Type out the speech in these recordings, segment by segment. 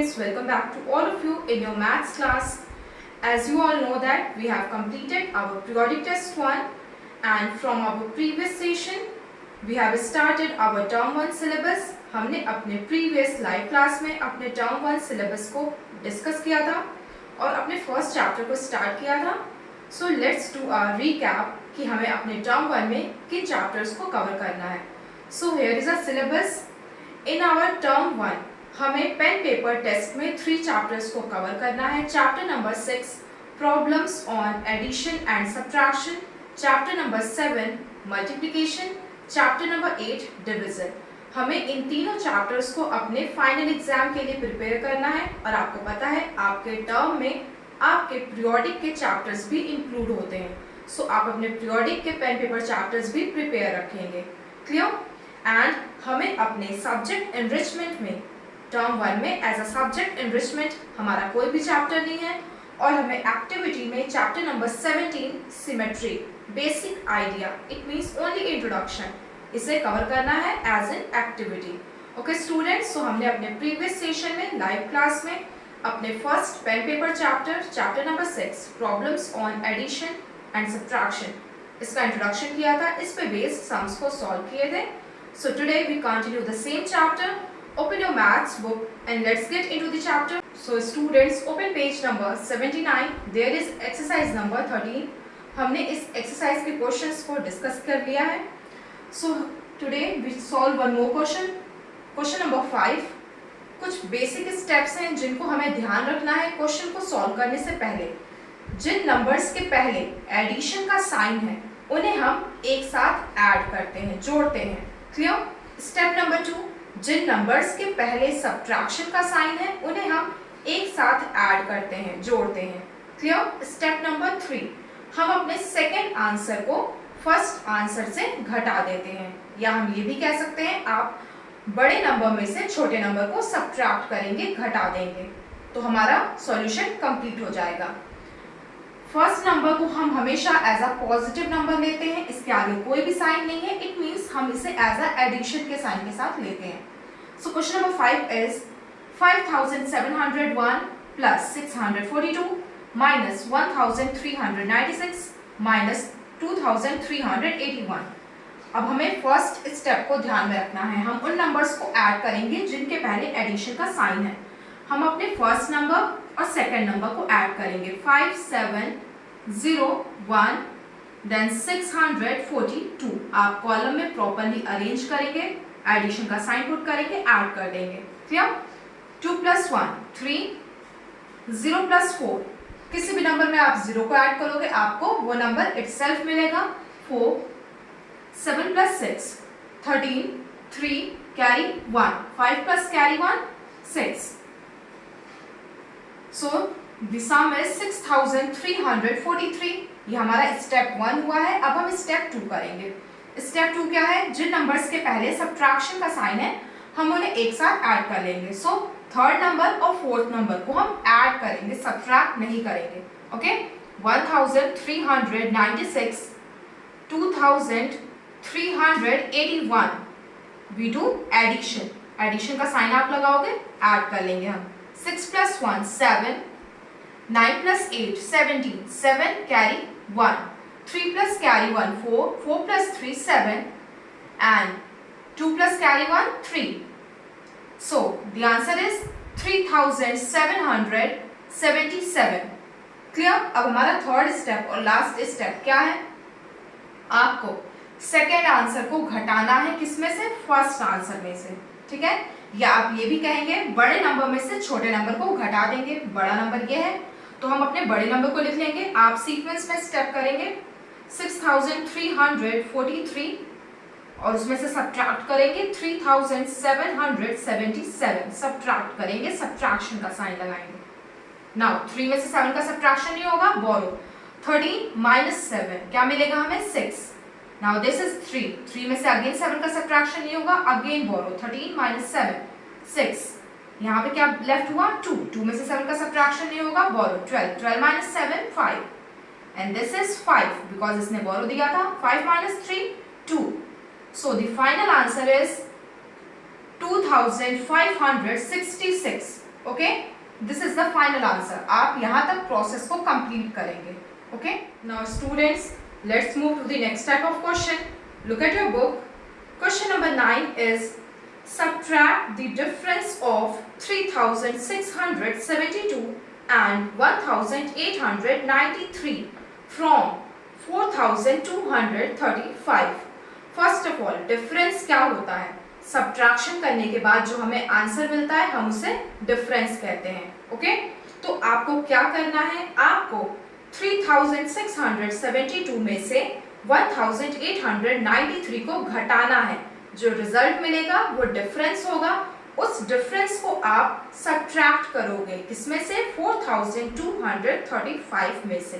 students, welcome back to all of you in your maths class. As you all know that we have completed our periodic test 1 and from our previous session we have started our term 1 syllabus. हमने अपने previous live class में अपने term 1 syllabus को discuss किया था और अपने first chapter को start किया था. So let's do a recap कि हमें अपने term 1 में किन chapters को cover करना है. So here is a syllabus. In our term 1 हमें पेन पेपर टेस्ट में 3 चैप्टर्स को कवर करना है. Chapter number 6 problems on addition and subtraction, chapter number 7 multiplication, chapter number 8 division. हमें इन तीनों चैप्टर्स को अपने फाइनल एग्जाम के लिए प्रिपेयर करना है और आपको पता है आपके टर्म में आपके पीरियोडिक के चैप्टर्स भी इंक्लूड होते हैं. सो आप अपने पीरियोडिक के पेन पेपर चैप्टर्स भी प्रिपेयर रखेंगे. क्लियर? एंड हमें अपने सब्जेक्ट एनरिचमेंट में टर्म 1 में एज अ सब्जेक्ट एनरिचमेंट हमारा कोई भी चैप्टर नहीं है और हमें एक्टिविटी में chapter number 17 symmetry basic idea, it means only introduction, इसे कवर करना है as an activity. Okay students, so हमने अपने प्रीवियस सेशन में लाइव क्लास में अपने first pen paper chapter number 6 problems on addition and subtraction, इसका इंट्रोडक्शन किया था. इस पे बेस्ड सम्स को सॉल्व किए थे. So today we continue the same chapter. Open your maths book and let's get into the chapter. So students, open page number 79. There is exercise number 13. हमने इस exercise के questions को discuss कर लिया है. So today we solve one more question. Question number 5. कुछ basic steps हैं जिनको हमें ध्यान रखना है question को solve करने से पहले. जिन numbers के पहले addition का sign है उन्हें हम एक साथ add करते हैं, जोड़ते हैं. Clear? Step number 2. जिन नंबर्स के पहले सब्ट्रैक्शन का साइन है उन्हें हम एक साथ ऐड करते हैं, जोड़ते हैं. क्लियर? Step number 3. हम अपने सेकंड आंसर को फर्स्ट आंसर से घटा देते हैं, या हम ये भी कह सकते हैं आप बड़े नंबर में से छोटे नंबर को सब्ट्रैक्ट करेंगे, घटा देंगे, तो हमारा सॉल्यूशन कंप्लीट हो जाएगा. फर्स्ट नंबर को हम हमेशा एज अ पॉजिटिव नंबर लेते हैं, इसके आगे कोई भी साइन नहीं है, इट मींस हम इसे एज अ एडिशन के साइन के साथ लेते हैं. So question number 5 is 5701 plus 642 minus 1396 minus 2381. अब हमें फर्स्ट स्टेप को ध्यान में रखना है. हम उन नंबर्स को ऐड करेंगे जिनके पहले एडिशन का साइन है. हम अपने फर्स्ट नंबर और सेकंड नंबर को ऐड करेंगे. 5701 देन 642. आप कॉलम में प्रॉपर्ली अरेंज करेंगे, एडिशन का साइन पुट करेंगे, ऐड कर देंगे. क्लियर? 2 + 1 3, 0 + 4, किसी भी नंबर में आप 0 को ऐड करोगे आपको वो नंबर इटसेल्फ मिलेगा. 4, 7 + 6 13, 3 carry 1, 5 + carry 1 6. So the sum is 6343. ये हमारा स्टेप 1 हुआ है. अब हम स्टेप 2 करेंगे. स्टेप 2 क्या है? जिन नंबर्स के पहले सब्ट्रैक्शन का साइन है हम उन्हें एक साथ ऐड कर लेंगे. सो थर्ड नंबर और फोर्थ नंबर को हम ऐड करेंगे, सब्ट्रैक्ट नहीं करेंगे. Okay? 1396 2381 we do addition. Addition का साइन आप लगाओगे, ऐड कर लेंगे हम. 6 + 1 7, 9 + 8 17, 7 carry 1, 3 + carry 1 4, 4 + 3 7 and 2 + carry 1 3. So the answer is 3777. Clear? अब हमारा थर्ड स्टेप और लास्ट स्टेप क्या है? आपको सेकेंड आंसर को घटाना है. किसमें से? फर्स्ट आंसर में से. ठीक है? या आप ये भी कहेंगे बड़े नंबर में से छोटे नंबर को घटा देंगे. बड़ा नंबर ये है तो हम अपने बड़े नंबर को लिख लेंगे. आप सीक्वेंस में स्टेप करेंगे. 6343 और उसमें से सब्ट्रैक्ट करेंगे 3777. सब्ट्रैक्ट करेंगे, सब्ट्रैक्शन का साइन लगाएंगे. नाउ 3 में से 7 का सब्ट्रैक्शन नहीं होगा, बोरो. 13 - 7 क्या मिलेगा हमें? 6. Now this is 3. 3 में से अगेन 7 का सब्ट्रैक्शन नहीं होगा, अगेन बोरो. 13 - 7 6. यहाँ पे क्या लेफ्ट हुआ? 2. 2 में से 7 का सब्ट्रैक्शन नहीं होगा, बोरो. 12. 12 - 7 5. And this is 5 because इसने बोरो दिया था. 5 - 3 2. So the final answer is 2566. Okay, this is the final answer. आप यहाँ तक प्रोसेस को कंप्लीट करेंगे। Okay, now students, let's move to the next type of question. Look at your book. Question number 9 is subtract the difference of 3672 and 1893 from 4235। First of all difference क्या होता है? Subtraction करने के बाद जो हमें आंसर मिलता है हम उसे डिफरेंस कहते हैं। ओके, तो आपको क्या करना है? आपको 3672 में से 1893 को घटाना है। जो रिजल्ट मिलेगा वो डिफरेंस होगा। उस डिफरेंस को आप सब्ट्रैक्ट करोगे किसमें से? 4235 में से।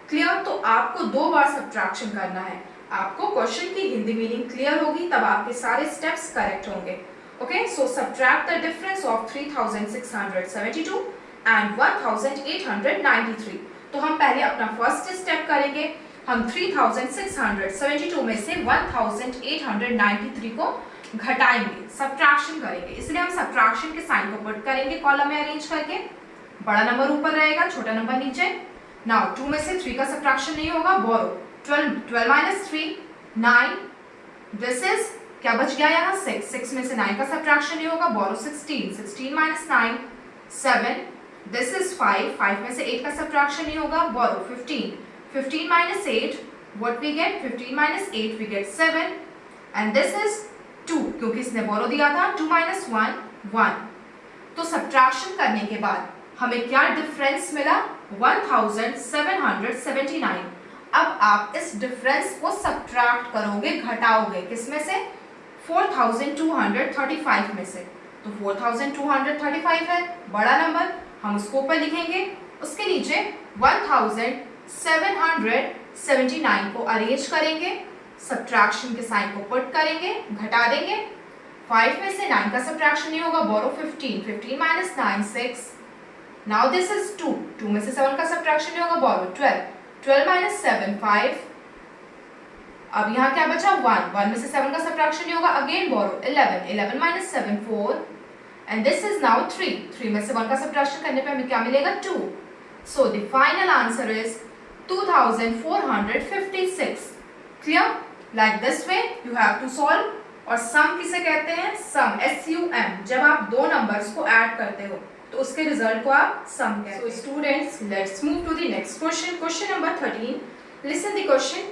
क्लियर? तो आपको 2 बार सब्ट्रैक्शन करना है। आपको क्वेश्चन की हिंदी मीनिंग क्लियर होगी तब आपके सारे स्टेप्स करेक्ट होंगे। Okay, so subtract the difference of 3672 and 1893। तो हम पहले अपना फर्स्ट स्टेप करेंगे। हम 3672 में से 1893 को घटाएंगे, सब्ट्रैक्शन करेंगे। इसलिए हम सब्ट्रैक्शन के साइन को पुट करेंगे कॉलम में अरेंज करके। बड़ा नंबर ऊपर रहेगा, छोटा नंबर नीचे। नाउ 2 में से 3 का सब्ट्रैक्शन नहीं होगा, बोरो। 12 माइनस 3 9। दिस इज क्या बच गया यहाँ? 6 में से 9 का सब्ट्रैक्शन नहीं होगा, बोरो 16 माइनस 9 7। दिस इज 5 में से 8 का सब्ट्रैक्शन नहीं होगा, बोरो 15 minus 8, what we get? 15 minus 8 we get 7, and this is 2 क्योंकि इसने बोरो दिया था। 2 minus 1 1। तो सब्ट्रैक्शन करने के बाद हमें क्या डिफरेंस मिला? 1779। अब आप इस डिफरेंस को सब्ट्रैक्ट करोगे, घटाओगे किसमें से? 4235 में से। तो 4235 है बड़ा नंबर, हम उसको ऊपर लिखेंगे। उसके नीचे 1779 को अरेंज करेंगे, सब्ट्रैक्शन के साइन को पुट करेंगे, घटा देंगे। 5 में से 9 का सब्ट्रैक्शन नहीं होगा, बोरो 15 माइनस 9 6। नाउ दिस इज 2 में से 7 का सब्ट्रैक्शन नहीं होगा, बोरो 12 माइनस 7 5। अब यहाँ क्या बचा? 1 में से 7 का सब्ट्रैक्शन नहीं होगा, again borrow 11 minus 7 4। And this is now 3 में से 1 का सब्ट्रैक्शन करने पे हमें क्या मिलेगा? 2। So the final answer is 2456। Clear? Like this way you have to solve. और सम किसे कहते हैं? सम, SUM। जब आप 2 नंबर्स को ऐड करते हो तो उसके रिजल्ट को आप सम कहते हैं। So students, let's move to the next question. Question number 13। Listen the question.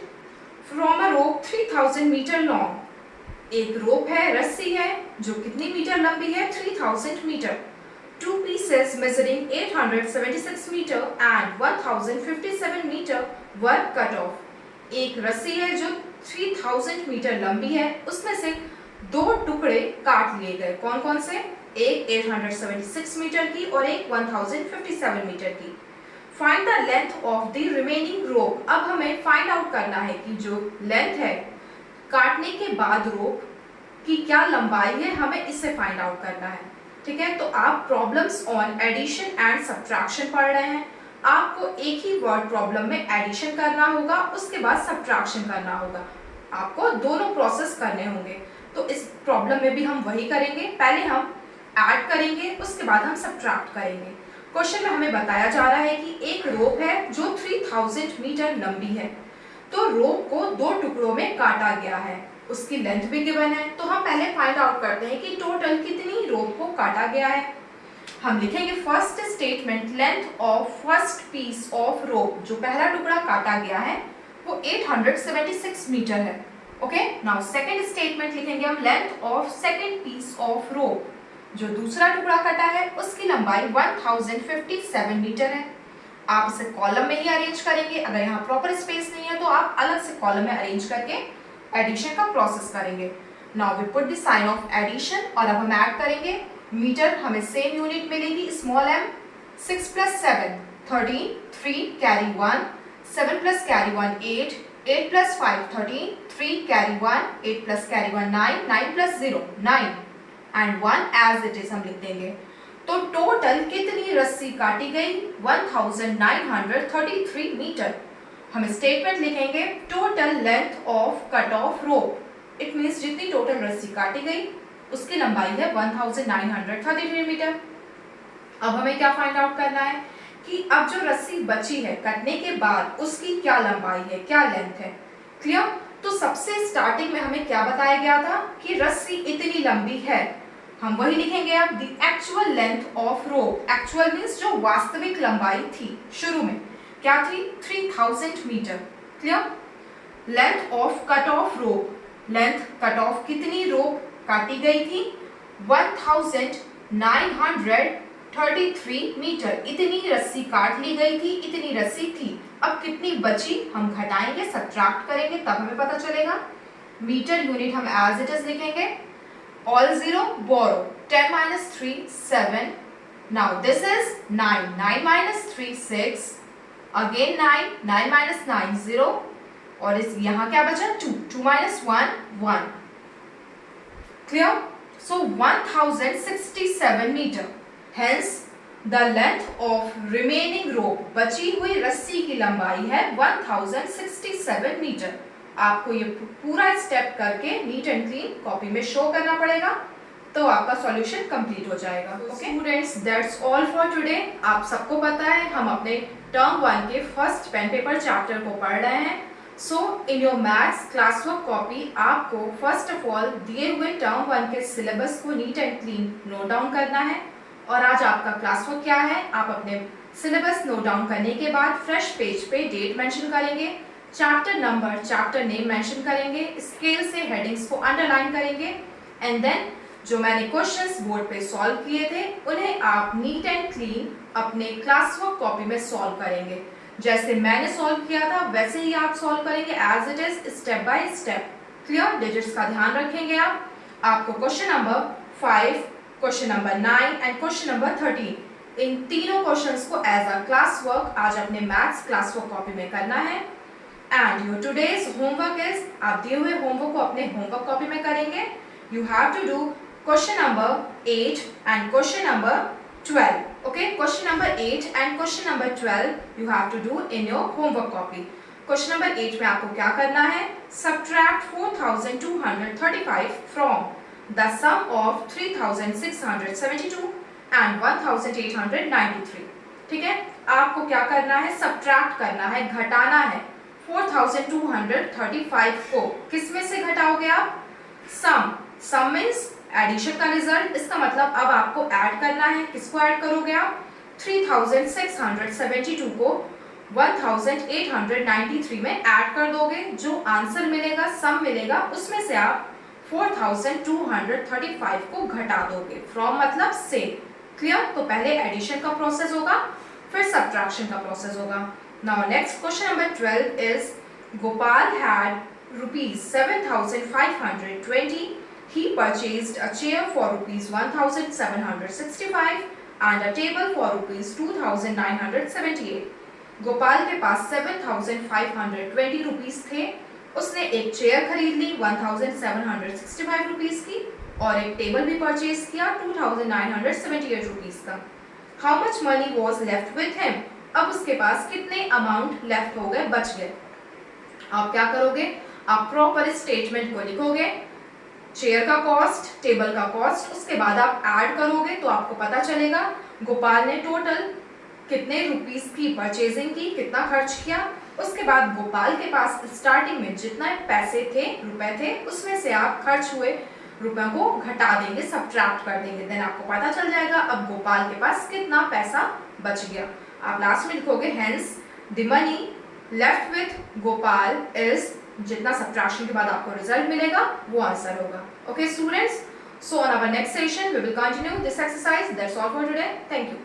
From a rope 3000 metre long. एक रोप है, रस्सी है जो कितनी मीटर लंबी है? 3000 metre. 2 pieces measuring 876 meter and 1057 meter were cut off। एक रस्सी है जो 3000 मीटर लंबी है, उसमें से 2 टुकड़े काट लिए गए। कौन कौन से? एक 876 मीटर की और एक 1057 मीटर की। Find the length of the remaining rope. अब हमें फाइंड आउट करना है कि जो लेंथ है काटने के बाद रोप की क्या लंबाई है, हमें इससे फाइंड आउट करना है। ठीक है, तो आप problems on addition and subtraction पढ़ रहे हैं। आपको एक ही वर्ड प्रॉब्लम में एडिशन करना होगा, उसके बाद सब्ट्रैक्शन करना होगा। आपको दोनों प्रोसेस करने होंगे। तो इस प्रॉब्लम में भी हम वही करेंगे। पहले हम ऐड करेंगे, उसके बाद हम सब्ट्रैक्ट करेंगे। क्वेश्चन में हमें बताया जा रहा है कि एक रोप है जो 3000 मीटर लंबी है। तो रोप को 2 टुकड़ों में काटा गया है, उसकी लेंथ भी गिवन है। तो हम पहले फाइंड आउट करते हैं कि टोटल कितनी रोप को काटा गया है। हम लिखेंगे first statement, length of first piece of rope, जो पहला टुकड़ा काटा गया है वो 876 मीटर है। ओके, नाउ सेकंड स्टेटमेंट लिखेंगे हम, length of second piece of rope, जो दूसरा टुकड़ा कटा है उसकी लंबाई 1057 मीटर है। आप इसे कॉलम में ही अरेंज करेंगे। अगर यहाँ प्रॉपर स्पेस नहीं है तो आप अलग से कॉलम में अरेंज करके एडिशन का प्रोसेस करेंगे। Now we put the sign of addition और अब हम ऐड करेंगे। मीटर हमें सेम यूनिट मिलेगी, small m। 6 + 7 13, 3 carry 1, 7 + carry 1 8, 8 + 5 13, 3 carry 1, 8 + carry 1 9, 9 + 0 9 and 1 as it is हम लिख देंगे। तो टोटल कितनी रस्सी काटी गई? 1933 मीटर। हम स्टेटमेंट लिखेंगे, total length of cut of rope. It means जितनी टोटल रस्सी काटी गई उसकी लंबाई है 1933 मीटर। अब हमें क्या फाइंड आउट करना है कि अब जो रस्सी बची है कटने के बाद उसकी क्या लंबाई है, क्या लेंथ है। क्लियर? तो सबसे स्टार्टिंग में हमें क्या बताया गया था कि रस्सी इतनी लंबी है, हम वही लिखेंगे अब the actual length of rope. Actual means जो वास्तविक लंबाई थी शुरू में क्या थी, 3000 metre. Clear? Length of cut of rope, length cut of कितनी रोप काटी गई थी, 1933 मीटर, इतनी रस्सी काट ली गई थी, इतनी रस्सी थी। अब कितनी बची हम घटाएंगे, सब्ट्रैक्ट करेंगे, तब हमें पता चलेगा। मीटर यूनिट हम एज इट इज लिखेंगे, all zero borrow, 10 minus 3 7, now this is 9, 9 minus 3 6, again 9, 9 minus 9 0, और इस यहाँ क्या बचा 2, 2 minus 1 1। clear? So 1067 meter, hence the length of remaining rope, बची हुई रस्सी की लंबाई है 1067 मीटर। आपको ये पूरा स्टेप करके नीट एंड क्लीन कॉपी में शो करना पड़ेगा, तो आपका सॉल्यूशन कंप्लीट हो जाएगा। Okay students, that's all for today. आप सबको पता है हम अपने टर्म 1 के फर्स्ट पेन पेपर चैप्टर को पढ़ रहे हैं। So in your maths class work copy आपको फर्स्ट ऑफ ऑल दिए हुए टर्म 1 के सिलेबस को neat and clean note down करना है। और आज आपका क्लास वर्क क्या है, आप अपने सिलेबस नोट डाउन करने के बाद फ्रेश पेज पे डेट मेंशन करेंगे, chapter number, chapter name mention करेंगे, स्केल से हेडिंग्स को अंडरलाइन करेंगे, एंड देन जो मैंने क्वेश्चंस बोर्ड पे सॉल्व किए थे उन्हें आप नीट एंड क्लीन अपने क्लास वर्क कॉपी में सॉल्व करेंगे। जैसे मैंने सॉल्व किया था वैसे ही आप सॉल्व करेंगे as it is, step by step. Clear? Digits का ध्यान रखेंगे आप। आपको question number 5, question number 9 and question number 13 इन तीनों क्वेश्चंस को एज अ क्लास वर्क आज अपने मैथ्स क्लास वर्क कॉपी में करना है। And your today's homework is, आप दिए हुए होमवर्क को अपने होमवर्क कॉपी में करेंगे। You have to do question number 8 and question number 12. Okay, question number 8 and question number 12 you have to do in your homework copy. Question number 8 में आपको क्या करना है, subtract 4235 from the sum of 3672 and 1893. ठीक है, आपको क्या करना है, सब्ट्रैक्ट करना है, घटाना है 4235 को। किस में से घटाओगे आप, सम। सम मीन्स एडिशन का रिजल्ट, इसका मतलब अब आपको ऐड करना है। किसको ऐड करोगे आप, 3672 को 1893 में ऐड कर दोगे। जो आंसर मिलेगा, सम मिलेगा, उसमें से आप 4235 को घटा दोगे। फ्रॉम मतलब से। क्लियर? तो पहले एडिशन का प्रोसेस होगा, फिर सब्ट्रैक्शन का प्रोसेस होगा। Now next question number 12 is, Gopal had rupees 7520. He purchased a chair for rupees 1765 and a table for rupees 2978. Gopal के पास 7520 रुपीस थे। उसने एक चेयर खरीद ली 1765 रुपीस की और एक टेबल भी परचेज किया 2978 रुपीस का। How much money was left with him, अब उसके पास कितने अमाउंट लेफ्ट हो गए, बच गए। आप क्या करोगे, आप प्रॉपर स्टेटमेंट को लिखोगे, चेयर का कॉस्ट, टेबल का कॉस्ट, उसके बाद आप ऐड करोगे तो आपको पता चलेगा गोपाल ने टोटल कितने रुपीस की परचेजिंग की, कितना खर्च किया। उसके बाद गोपाल के पास स्टार्टिंग में जितना पैसे थे, रुपए थे, उसमें से आप खर्च हुए रुपयों को घटा देंगे, सब्ट्रैक्ट कर देंगे। देन आपको पता चल जाएगा अब गोपाल के पास कितना पैसा बच गया। आप लास्ट में लिखोगे hence the money left with Gopal is, जितना सब्ट्रैक्शन के बाद आपको रिजल्ट मिलेगा वो आंसर होगा। Okay students, so on our next session we will continue this exercise. That's all for today, thank you.